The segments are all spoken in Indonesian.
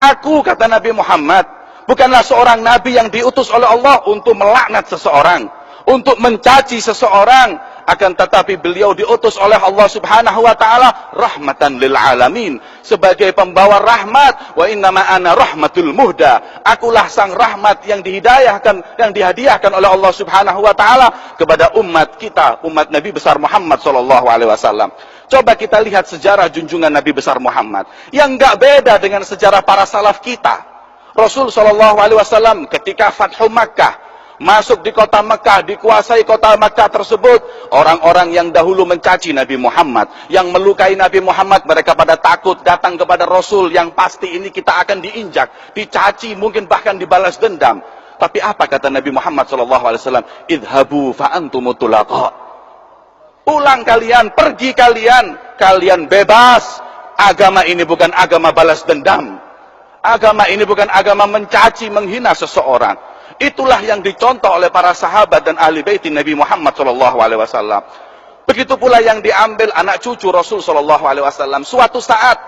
Aku, kata Nabi Muhammad, bukanlah seorang nabi yang diutus oleh Allah untuk melaknat seseorang, untuk mencaci seseorang. Akan tetapi beliau diutus oleh Allah Subhanahu wa taala rahmatan lil alamin, sebagai pembawa rahmat. Wa innama ana rahmatul muhda, akulah sang rahmat yang dihidayahkan, yang dihadiahkan oleh Allah Subhanahu wa taala kepada umat kita, umat Nabi besar Muhammad sallallahu alaihi wasallam. Coba kita lihat sejarah junjungan Nabi besar Muhammad yang enggak beda dengan sejarah para salaf kita. Rasul sallallahu alaihi wasallam ketika Fathu Makkah, masuk di kota Mekah, dikuasai kota Mekah tersebut, orang-orang yang dahulu mencaci Nabi Muhammad, yang melukai Nabi Muhammad, mereka pada takut datang kepada Rasul yang pasti ini kita akan diinjak, dicaci, mungkin bahkan dibalas dendam. Tapi apa kata Nabi Muhammad SAW? Idhabu fa'antumut tulaqa. Pulang kalian, pergi kalian, kalian bebas. Agama ini bukan agama balas dendam. Agama ini bukan agama mencaci, menghina seseorang. Itulah yang dicontoh oleh para sahabat dan ahli bait Nabi Muhammad SAW. Begitu pula yang diambil anak cucu Rasul SAW. Suatu saat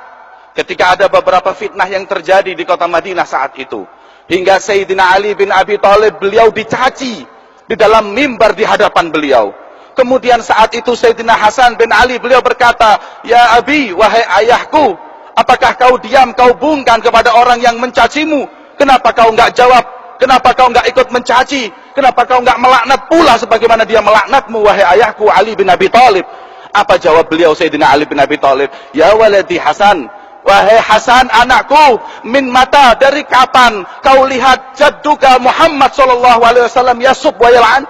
ketika ada beberapa fitnah yang terjadi di kota Madinah saat itu, hingga Sayyidina Ali bin Abi Thalib, beliau dicaci di dalam mimbar di hadapan beliau. Kemudian saat itu Sayyidina Hasan bin Ali, beliau berkata, "Ya Abi, wahai ayahku, apakah kau diam, kau bungkam kepada orang yang mencacimu? Kenapa kau enggak jawab? Kenapa kau enggak ikut mencaci? Kenapa kau enggak melaknat pula sebagaimana dia melaknatmu, wahai ayahku Ali bin Abi Thalib?" Apa jawab beliau Sayyidina Ali bin Abi Thalib? "Ya waladi Hasan, wahai Hasan anakku, min mata, dari kapan kau lihat jadduka Muhammad sallallahu alaihi wasallam yasub wa yal'an?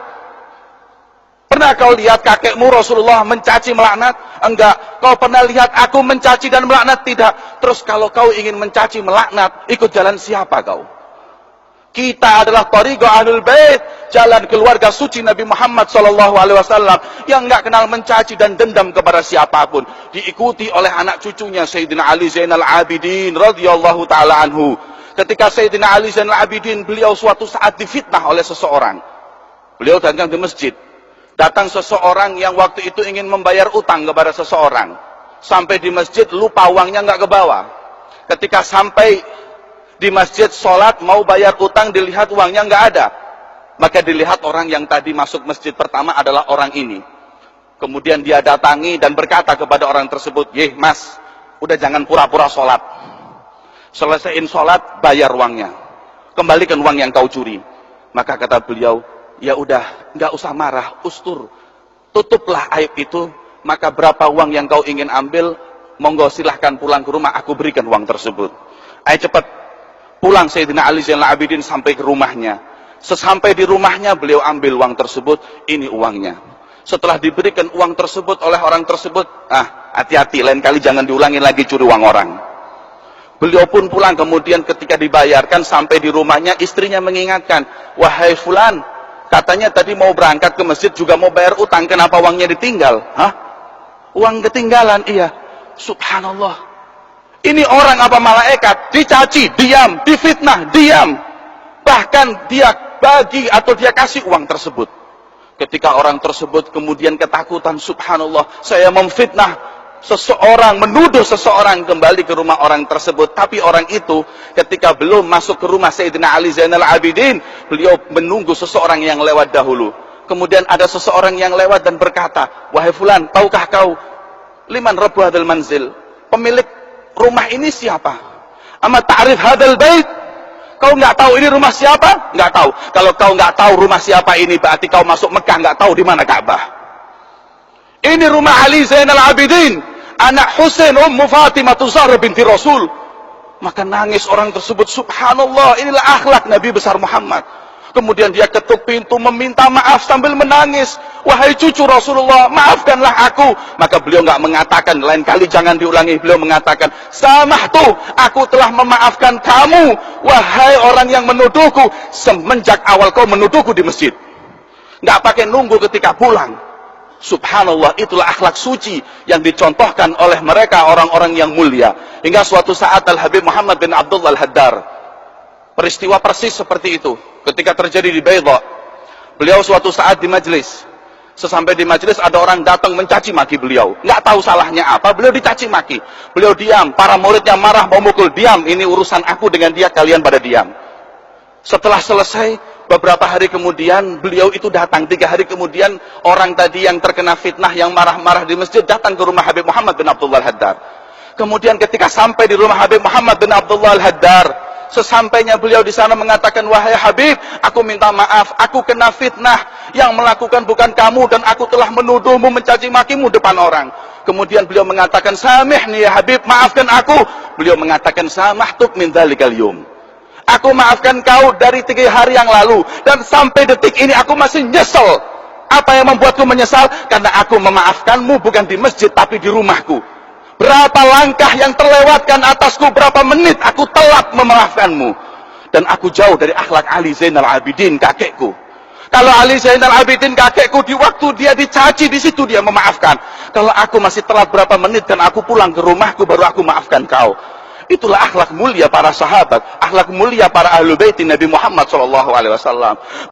Pernah kau lihat kakekmu Rasulullah mencaci, melaknat? Enggak. Kau pernah lihat aku mencaci dan melaknat? Tidak. Terus kalau kau ingin mencaci, melaknat, ikut jalan siapa kau? Kita adalah thariqah ahlul bait, jalan keluarga suci Nabi Muhammad SAW, yang enggak kenal mencaci dan dendam kepada siapapun. Diikuti oleh anak cucunya Sayyidina Ali Zainal Abidin radhiyallahu taala anhu. Ketika Sayyidina Ali Zainal Abidin, beliau suatu saat difitnah oleh seseorang. Beliau datang di masjid. Datang seseorang yang waktu itu ingin membayar utang kepada seseorang. Sampai di masjid, lupa uangnya enggak ke bawah. Ketika sampai di masjid, sholat, mau bayar utang, dilihat uangnya nggak ada. Maka dilihat orang yang tadi masuk masjid pertama adalah orang ini. Kemudian dia datangi dan berkata kepada orang tersebut, "Yeh mas, udah jangan pura-pura sholat. Selesaiin sholat, bayar uangnya. Kembalikan uang yang kau curi." Maka kata beliau, "Ya udah, nggak usah marah, ustur. Tutuplah aib itu. Maka berapa uang yang kau ingin ambil, monggo silahkan pulang ke rumah, aku berikan uang tersebut." Ayo cepat. Pulang Sayyidina Ali Zainal Abidin sampai ke rumahnya. Sesampai di rumahnya, beliau ambil uang tersebut. Ini uangnya. Setelah diberikan uang tersebut oleh orang tersebut, hati-hati, lain kali jangan diulangi lagi curi uang orang. Beliau pun pulang. Kemudian ketika dibayarkan sampai di rumahnya, istrinya mengingatkan, "Wahai fulan, katanya tadi mau berangkat ke masjid juga mau bayar utang, kenapa uangnya ditinggal?" "Hah? Uang ketinggalan?" "Iya." Subhanallah. Ini orang apa malaikat? Dicaci, diam. Difitnah, diam. Bahkan dia bagi atau dia kasih uang tersebut. Ketika orang tersebut kemudian ketakutan, subhanallah, saya memfitnah seseorang, menuduh seseorang, kembali ke rumah orang tersebut. Tapi orang itu ketika belum masuk ke rumah Sayyidina Ali Zainal Abidin, beliau menunggu seseorang yang lewat dahulu. Kemudian ada seseorang yang lewat dan berkata, "Wahai fulan, tahukah kau liman rabbu hadzal manzil? Pemilik rumah ini siapa? Ama ta'rif hadzal bait? Kau nggak tahu ini rumah siapa?" "Nggak tahu." "Kalau kau nggak tahu rumah siapa ini, berarti kau masuk Mekah nggak tahu di mana Ka'bah. Ini rumah Ali Zainal Abidin, anak Husain Ummu Fatimah Zahra binti Rasul." Maka nangis orang tersebut, subhanallah, inilah akhlak Nabi besar Muhammad. Kemudian dia ketuk pintu meminta maaf sambil menangis. "Wahai cucu Rasulullah, maafkanlah aku." Maka beliau nggak mengatakan, lain kali jangan diulangi. Beliau mengatakan, "Samahtu, aku telah memaafkan kamu, wahai orang yang menuduhku semenjak awal kau menuduhku di masjid." Nggak pakai nunggu ketika pulang. Subhanallah, itulah akhlak suci yang dicontohkan oleh mereka orang-orang yang mulia. Hingga suatu saat Al-Habib Muhammad bin Abdullah Al-Haddar, peristiwa persis seperti itu ketika terjadi di Baydha. Beliau suatu saat di majlis, Sesampai di majelis ada orang datang mencaci maki beliau. Nggak tahu salahnya apa, beliau dicaci maki. Beliau diam, para muridnya marah mau mukul, diam, ini urusan aku dengan dia, kalian pada diam. Setelah selesai, beberapa hari kemudian beliau itu datang. 3 hari kemudian orang tadi yang terkena fitnah, yang marah-marah di masjid, datang ke rumah Habib Muhammad bin Abdullah Al-Haddad. Kemudian ketika sampai di rumah Habib Muhammad bin Abdullah Al-Haddad, sesampainya beliau di sana mengatakan, wahai Habib, aku minta maaf, aku kena fitnah, yang melakukan bukan kamu, dan aku telah menuduhmu, mencaci makimu depan orang. Kemudian beliau mengatakan, samihni ya Habib, maafkan aku. Beliau mengatakan, samahtuk min dzalikal yum, aku maafkan kau dari 3 hari yang lalu, dan sampai detik ini aku masih nyesel. Apa yang membuatku menyesal? Karena aku memaafkanmu bukan di masjid tapi di rumahku. Berapa langkah yang terlewatkan atasku, berapa menit aku telat memaafkanmu. Dan aku jauh dari akhlak Ali Zainal Abidin, kakekku. Kalau Ali Zainal Abidin, kakekku, di waktu dia dicaci, di situ dia memaafkan. Kalau aku masih telat berapa menit dan aku pulang ke rumahku, baru aku maafkan kau. Itulah akhlak mulia para sahabat, akhlak mulia para ahlul bait Nabi Muhammad SAW.